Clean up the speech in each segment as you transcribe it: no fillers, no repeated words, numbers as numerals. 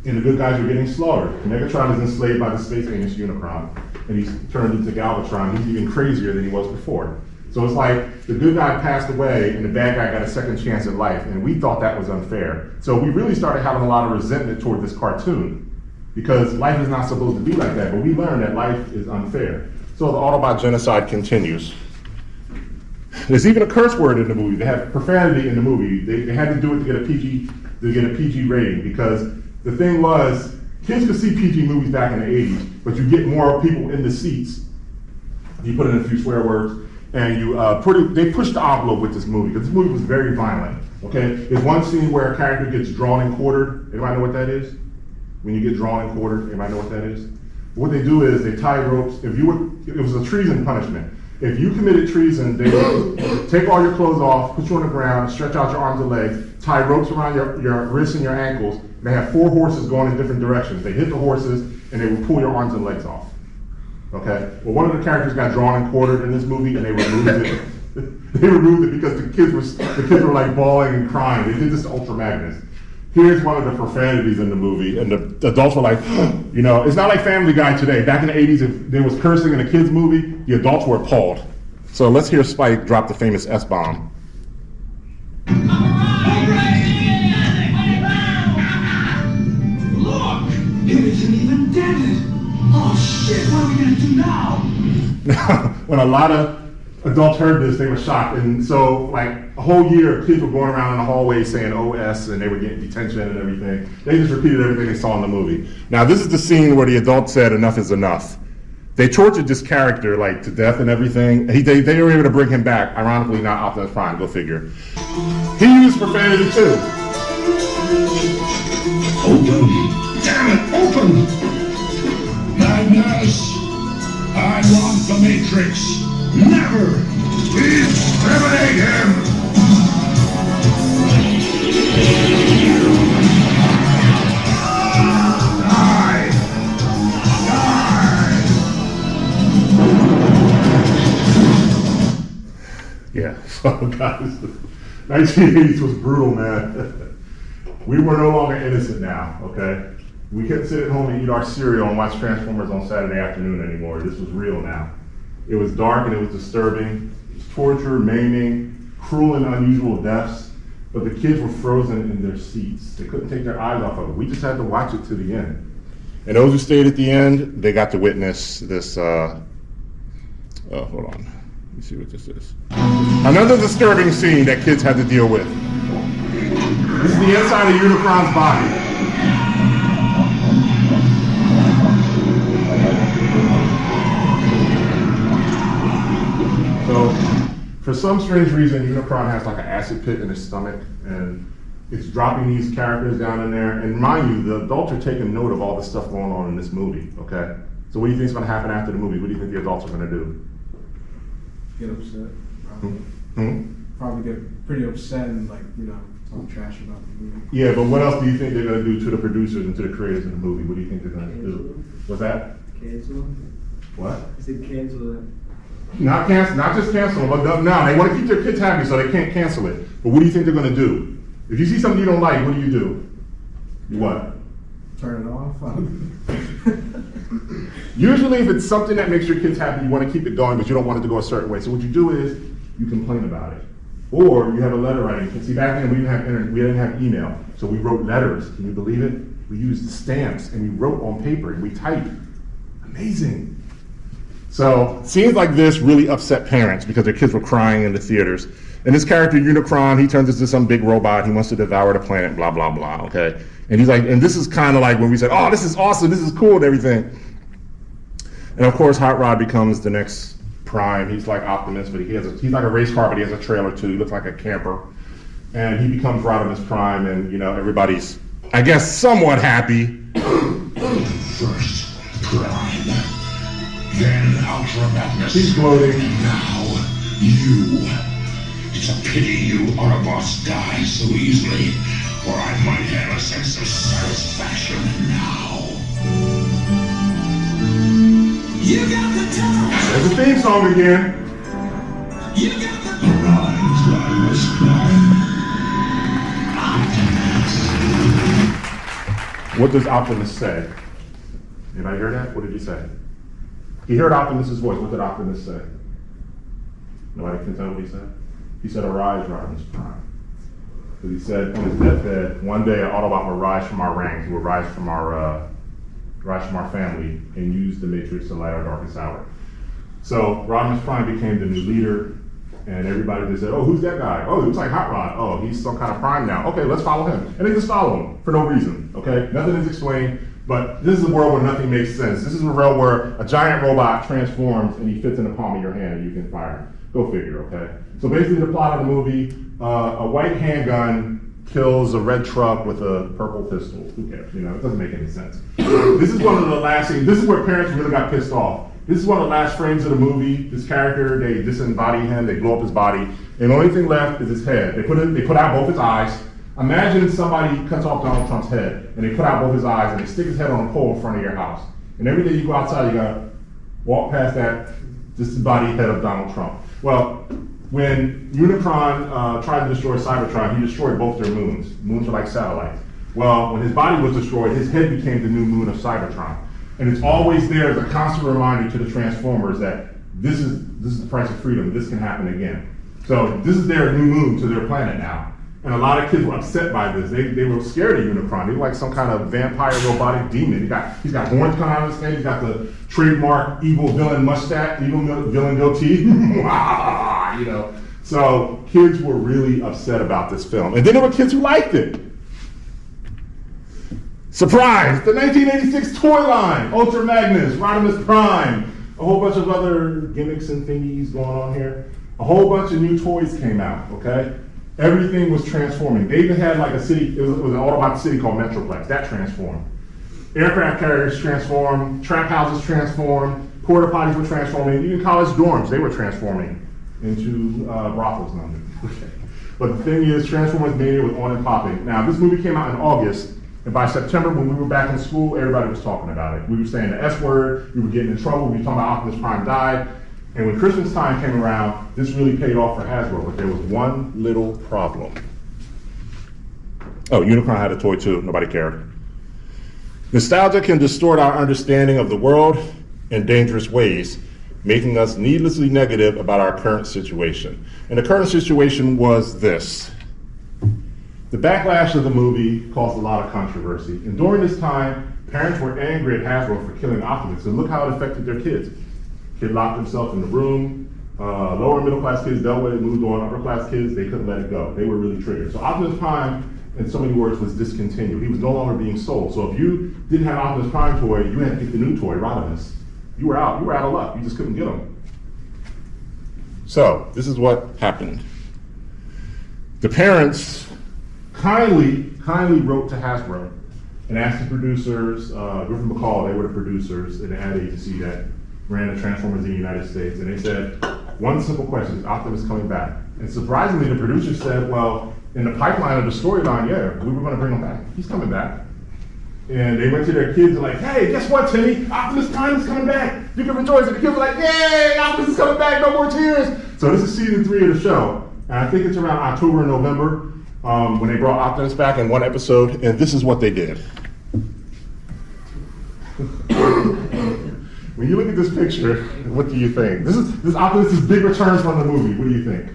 and the good guys are getting slaughtered. Megatron is enslaved by the Space Anus Unicron, and he's turned into Galvatron. He's even crazier than he was before. So it's like the good guy passed away and the bad guy got a second chance at life, and we thought that was unfair. So we really started having a lot of resentment toward this cartoon, because life is not supposed to be like that, but we learned that life is unfair. So the Autobot genocide continues. There's even a curse word in the movie. They have profanity in the movie. They had to do it to get a PG rating, because the thing was, kids could see PG movies back in the 80s, but you get more people in the seats. You put in a few swear words, and they pushed the envelope with this movie, because this movie was very violent. Okay, there's one scene where a character gets drawn and quartered. Anybody know what that is? When you get drawn and quartered, anybody know what that is? What they do is they tie ropes. It was a treason punishment. If you committed treason, they would take all your clothes off, put you on the ground, stretch out your arms and legs, tie ropes around your wrists and your ankles. They have 4 horses going in different directions. They hit the horses and they would pull your arms and legs off. Okay? Well, one of the characters got drawn and quartered in this movie, and they removed it. They removed it because the kids were like bawling and crying. They did this to Ultra Magnus. Here's one of the profanities in the movie, and the adults were like, it's not like Family Guy today. Back in the 80s, if there was cursing in a kids movie, the adults were appalled. So let's hear Spike drop the famous S-bomb. Look, it isn't even dented. Oh shit, what are we gonna do now? When a lot of adults heard this, they were shocked. And so, like, a whole year, kids were going around in the hallway saying OS, and they were getting detention and everything. They just repeated everything they saw in the movie. Now, this is the scene where the adult said enough is enough. They tortured this character, like, to death and everything. They were able to bring him back. Ironically, not Optimus Prime, go figure. He used profanity, too. Open! Damn it, open! Magnus, I want the Matrix. Never! Exterminate him! Die! Die! Yeah, so guys, 1980s was brutal, man. We were no longer innocent now, okay? We couldn't sit at home and eat our cereal and watch Transformers on Saturday afternoon anymore. This was real now. It was dark and it was disturbing. It was torture, maiming, cruel and unusual deaths, but the kids were frozen in their seats. They couldn't take their eyes off of it. We just had to watch it to the end. And those who stayed at the end, they got to witness this, hold on. Let me see what this is. Another disturbing scene that kids had to deal with. This is the inside of Unicron's body. So, for some strange reason, Unicron has like an acid pit in his stomach, and it's dropping these characters down in there. And mind you, the adults are taking note of all the stuff going on in this movie, okay? So what do you think is going to happen after the movie? What do you think the adults are going to do? Get upset, probably. Probably get pretty upset and talk trash about the movie. Yeah, but what else do you think they're going to do to the producers and to the creators of the movie? What do you think they're going to do? What's that? Cancel? What? I said cancel it. Not just cancel, but no, they want to keep their kids happy, so they can't cancel it. But what do you think they're going to do? If you see something you don't like, what do? You what? Turn it off. Usually if it's something that makes your kids happy, you want to keep it going, but you don't want it to go a certain way. So what you do is you complain about it. Or you have a letter writing. See, back then we didn't have internet, we didn't have email, so we wrote letters. Can you believe it? We used stamps and we wrote on paper and we typed. Amazing. So scenes like this really upset parents because their kids were crying in the theaters. And this character, Unicron, he turns into some big robot. He wants to devour the planet, blah, blah, blah, okay? And he's like, and this is kind of like when we said, oh, this is awesome, this is cool and everything. And of course, Hot Rod becomes the next Prime. He's like Optimus, but he's like a race car, but he has a trailer too. He looks like a camper. And he becomes Rodimus Prime, and everybody's, I guess, somewhat happy. First Prime, then Ultra Magnus. He's gloating. Now you. It's a pity you Autobots die so easily, or I might have a sense of satisfaction now. You got the time. There's the theme song again. You got the Arise, Rodimus Prime. What does Optimus say? Anybody hear that? What did he say? He heard Optimus's voice. What did Optimus say? Nobody can tell what he said? He said, "Arise, Rodimus Prime." Because he said on his deathbed, one day an Autobot will rise from our ranks, will rise from our family, and use the Matrix to light our darkest hour. So Rodimus Prime became the new leader, and everybody just said, "Oh, who's that guy? Oh, he looks like Hot Rod. Oh, he's some kind of Prime now. Okay, let's follow him." And they just follow him for no reason, okay? Nothing is explained, but this is a world where nothing makes sense. This is a world where a giant robot transforms and he fits in the palm of your hand and you can fire him. Go figure, okay? So basically the plot of the movie, a white handgun kills a red truck with a purple pistol. Who cares? You know, it doesn't make any sense. This is one of the last scenes. This is where parents really got pissed off. This is one of the last frames of the movie. This character, they disembody him, they blow up his body, and the only thing left is his head. They put out both his eyes. Imagine somebody cuts off Donald Trump's head, and they put out both his eyes, and they stick his head on a pole in front of your house. And every day you go outside, you gotta walk past that disembodied head of Donald Trump. Well, when Unicron tried to destroy Cybertron, he destroyed both their moons. Moons are like satellites. Well, when his body was destroyed, his head became the new moon of Cybertron. And it's always there as a constant reminder to the Transformers that this is the price of freedom. This can happen again. So this is their new moon to their planet now. And a lot of kids were upset by this. They were scared of Unicron. They were like some kind of vampire robotic demon. He's got horns coming out of his head. He's got the trademark evil villain mustache, evil villain goatee. You know. So kids were really upset about this film. And then there were kids who liked it. Surprise! The 1986 toy line, Ultra Magnus, Rodimus Prime, a whole bunch of other gimmicks and thingies going on here. A whole bunch of new toys came out, okay? Everything was transforming. They even had like a city, it was an Autobot city called Metroplex, that transformed. Aircraft carriers transformed, trap houses transformed, porta potties were transforming, even college dorms, they were transforming into brothels now. Okay. But the thing is, Transformers Mania was on and popping. Now, this movie came out in August, and by September, when we were back in school, everybody was talking about it. We were saying the S word, we were getting in trouble, we were talking about Optimus Prime died. And when Christmas time came around, this really paid off for Hasbro, but there was one little problem. Oh, Unicron had a toy too, nobody cared. Nostalgia can distort our understanding of the world in dangerous ways, making us needlessly negative about our current situation. And the current situation was this. The backlash of the movie caused a lot of controversy. And during this time, parents were angry at Hasbro for killing Optimus, and look how it affected their kids. Kid locked himself in the room. Lower middle class kids dealt with it, moved on. Upper class kids, they couldn't let it go. They were really triggered. So Optimus Prime, in so many words, was discontinued. He was no longer being sold. So if you didn't have Optimus Prime toy, you had to get the new toy, Rodimus. You were out of luck. You just couldn't get them. So this is what happened. The parents kindly wrote to Hasbro and asked the producers, Griffin McCall, they were the producers in the ad agency that ran the Transformers in the United States, and they said, one simple question, is Optimus coming back? And surprisingly, the producers said, well, in the pipeline of the storyline, yeah, we were going to bring him back. He's coming back. And they went to their kids and like, hey, guess what, Timmy? Optimus Prime is coming back. You can rejoice. And the kids were like, yay, Optimus is coming back, no more tears. So this is season 3 of the show. And I think it's around October and November when they brought Optimus back in one episode, and this is what they did. When you look at this picture, what do you think? This Optimus' big return from the movie. What do you think?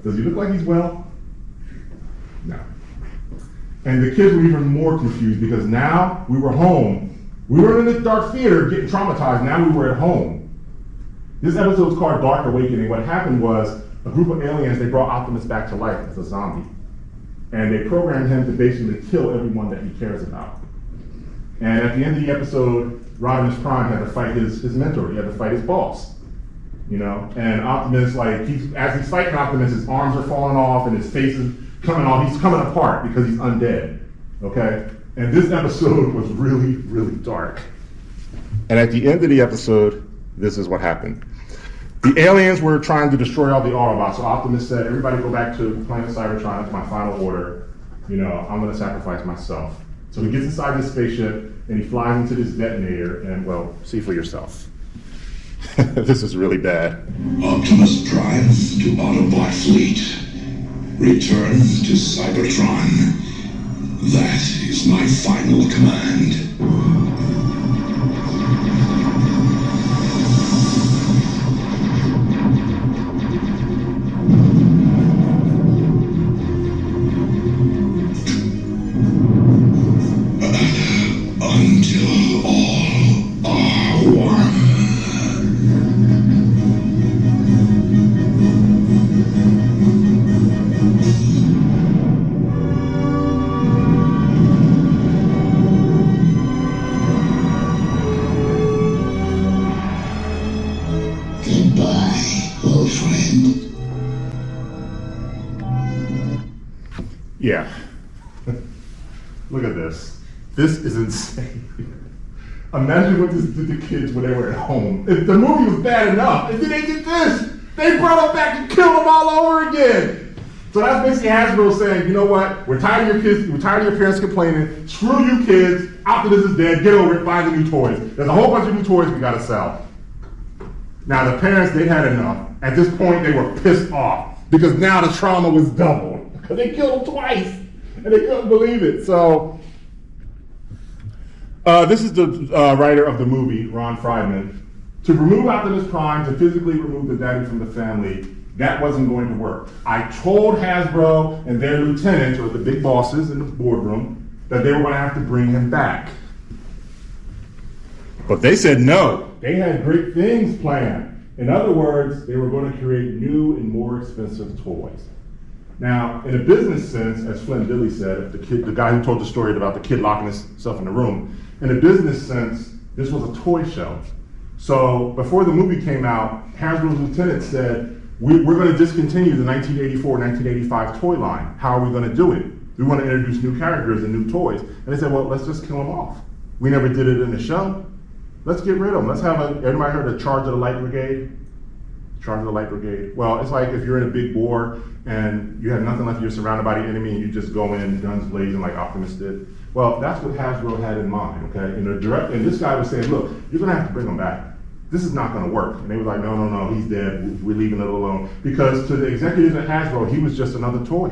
Does he look like he's well? No. And the kids were even more confused because now we were home. We were in the dark theater getting traumatized. Now we were at home. This episode was called Dark Awakening. What happened was a group of aliens, they brought Optimus back to life as a zombie. And they programmed him to basically kill everyone that he cares about. And at the end of the episode, Rodimus Prime had to fight his mentor. He had to fight his boss, you know? And Optimus, like, as he's fighting Optimus, his arms are falling off and his face is coming off. He's coming apart because he's undead, okay? And this episode was really, really dark. And at the end of the episode, this is what happened. The aliens were trying to destroy all the Autobots, so Optimus said, everybody go back to planet Cybertron, that's my final order. You know, I'm gonna sacrifice myself. So he gets inside this spaceship and he flies into this detonator and, well, see for yourself. This is really bad. Optimus Prime to Autobot fleet. Return to Cybertron. It's my final command. Until all are one. Goodbye, old friend. Yeah. Look at this. This is insane. Imagine what this did to kids when they were at home. If the movie was bad enough, and then they did this. They brought them back and killed them all over again. So that's basically Hasbro saying, you know what? We're tired of your kids. We're tired of your parents complaining. Screw you kids. After this is dead, get over it. Buy the new toys. There's a whole bunch of new toys we gotta sell. Now the parents, they had enough. At this point, they were pissed off because now the trauma was doubled because they killed them twice and they couldn't believe it. So this is the writer of the movie, Ron Friedman. To remove Optimus Prime, to physically remove the daddy from the family, that wasn't going to work. I told Hasbro and their lieutenants, or the big bosses in the boardroom, that they were going to have to bring him back. But they said no. They had great things planned. In other words, they were going to create new and more expensive toys. Now, in a business sense, as Flynn Dilley said, the guy who told the story about the kid locking himself in the room, in a business sense, this was a toy show. So before the movie came out, Hasbro's lieutenant said, we're going to discontinue the 1984-1985 toy line. How are we going to do it? We want to introduce new characters and new toys. And they said, well, let's just kill them off. We never did it in the show. Let's get rid of them. Let's have everybody heard of Charge of the Light Brigade? Charge of the Light Brigade. Well, it's like if you're in a big war and you have nothing left, you're surrounded by the enemy and you just go in, guns blazing like Optimus did. Well, that's what Hasbro had in mind, okay? And this guy was saying, look, you're gonna have to bring them back. This is not gonna work. And they were like, no, he's dead. We're leaving it alone. Because to the executives at Hasbro, he was just another toy.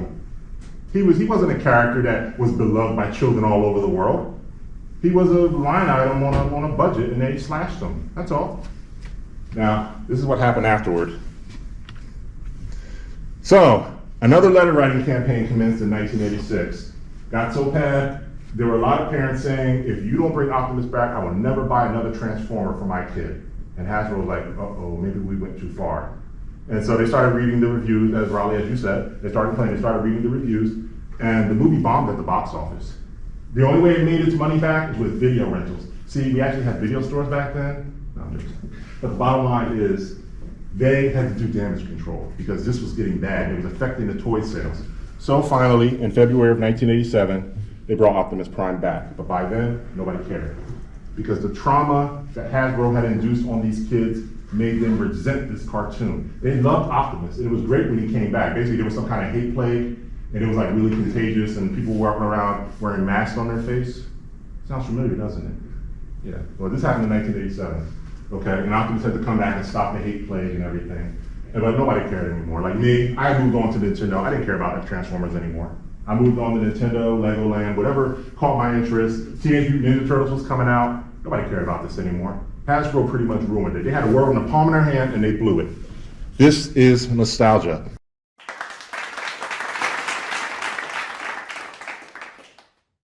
He wasn't a character that was beloved by children all over the world. He was a line item on a budget and they slashed him, that's all. Now, this is what happened afterward. So, another letter writing campaign commenced in 1986. Got so bad, there were a lot of parents saying, if you don't bring Optimus back, I will never buy another Transformer for my kid. And Hasbro was like, uh-oh, maybe we went too far. And so they started reading the reviews, as Raleigh, as you said, they started reading the reviews, and the movie bombed at the box office. The only way it made its money back is with video rentals. See, we actually had video stores back then. No, I'm just kidding. But the bottom line is, they had to do damage control because this was getting bad. It was affecting the toy sales. So finally, in February of 1987, they brought Optimus Prime back. But by then, nobody cared. Because the trauma that Hasbro had induced on these kids made them resent this cartoon. They loved Optimus. It was great when he came back. Basically, there was some kind of hate plague, and it was like really contagious, and people walking around wearing masks on their face. Sounds familiar, doesn't it? Yeah. Well, this happened in 1987. Okay, and Optimus had to come back and stop the hate plague and everything. But nobody cared anymore. Like me, I moved on to Nintendo. I didn't care about the Transformers anymore. I moved on to Nintendo, Legoland, whatever caught my interest. Teenage Mutant Ninja Turtles was coming out. Nobody cared about this anymore. Hasbro pretty much ruined it. They had a world in the palm of their hand and they blew it. This is nostalgia.